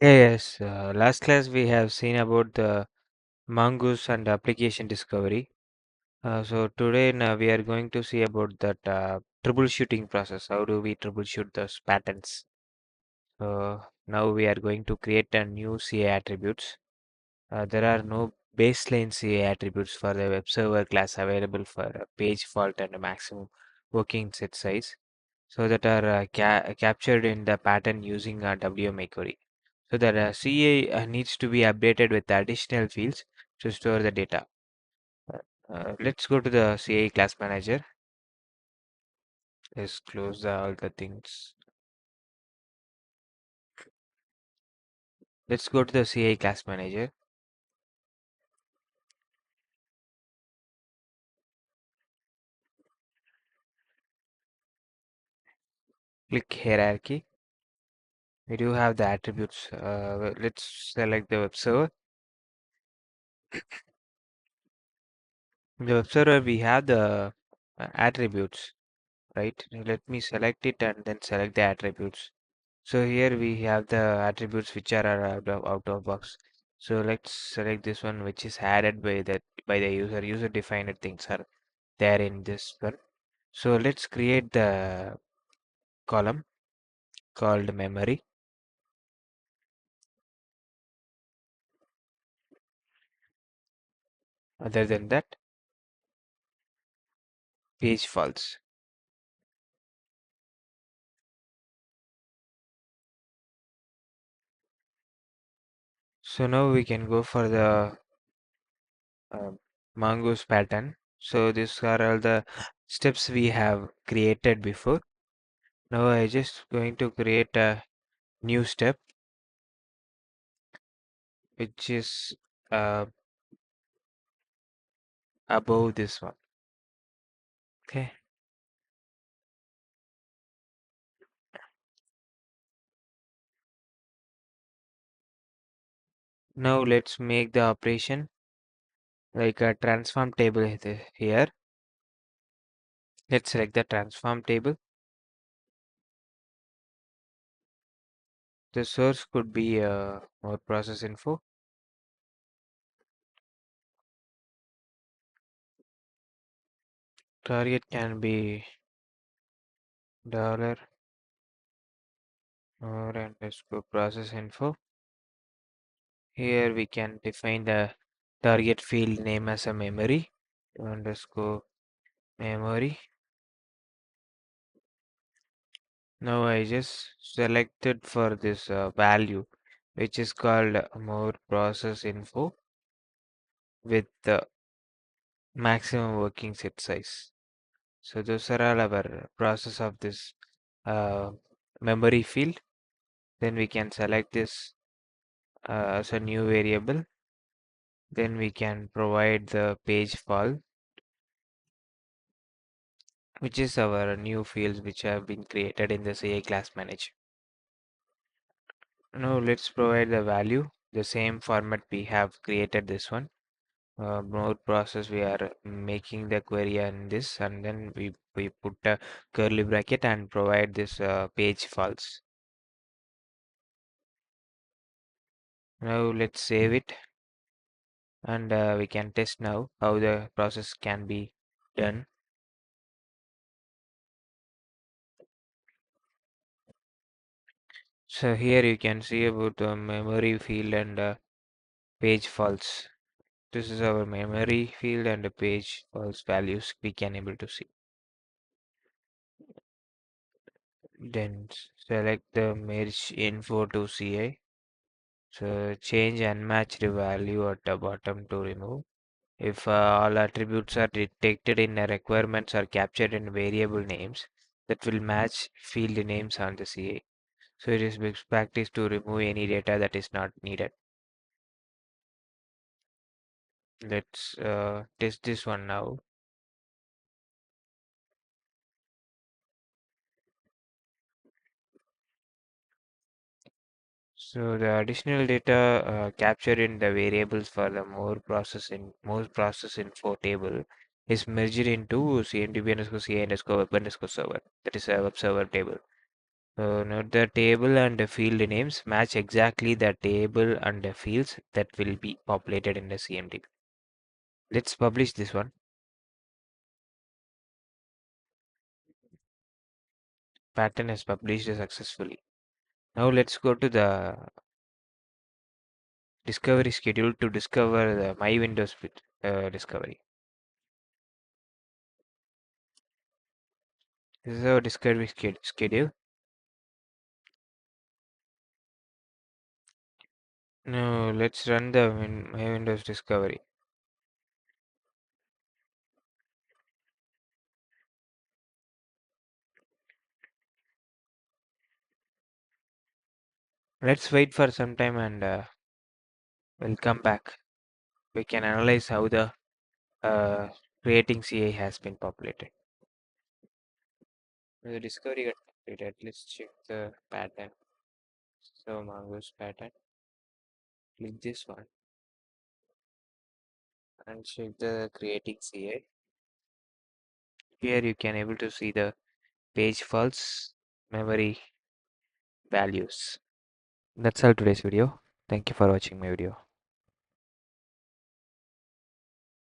Yes, last class we have seen about the mongoose and application discovery. So today now we are going to see about that troubleshooting process. How do we troubleshoot those patterns? So now we are going to create a new CA attributes. There are no baseline CA attributes for the web server class available for a page fault and a maximum working set size. So that are captured in the pattern using a WMA query. So that CA needs to be updated with additional fields to store the data. Let's go to the CA class manager. Let's close all the things. Let's go to the CA class manager. Click hierarchy. We do have the attributes. Let's select the web server. In the web server, we have the attributes, right? Let me select it and then select the attributes. So here we have the attributes which are out of box. So let's select this one which is added by the user. User defined things are there in this one. So let's create the column called memory. Other than that, page false. So now we can go for the uh, mongoose pattern. So these are all the steps we have created before. Now I just going to create a new step which is uh, above this one. Okay. Now let's make the operation like a transform table here. Let's select the transform table. The source could be more process info. Target can be dollar or underscore process info. Here we can define the target field name as a memory underscore memory. Now I just selected for this value which is called more process info with the maximum working set size. So those are all our process of this uh, memory field. Then we can select this as a new variable. Then we can provide the page file, which is our new fields which have been created in the CA class manager. Now let's provide the value, the same format we have created this one. Node process we are making the query and this, and then we put a curly bracket and provide this page false. Now let's save it and we can test now how the process can be done. So here you can see about the memory field and page false. This is our memory field and the page false values we can able to see. Then select the merge info to CA. So change unmatched value at the bottom to remove. If all attributes are detected in the requirements are captured in variable names that will match field names on the CA. So it is best practice to remove any data that is not needed. Let's test this one now. So the additional data captured in the variables for the more process info table is merged into CMDB underscore CA underscore web underscore server. That is a web server table. So note the table and the field names match exactly the table and the fields that will be populated in the CMDB. Let's publish this one. Pattern is published successfully. Now let's go to the discovery schedule to discover the My Windows discovery. This is our discovery schedule. Now let's run the My Windows discovery. Let's wait for some time and we'll come back. We can analyze how the uh, creating CA has been populated. The discovery got completed. Let's check the pattern. So Mongoose pattern. Click this one and check the creating CA. Here you can able to see the page faults, memory values. That's all today's video. Thank you for watching my video.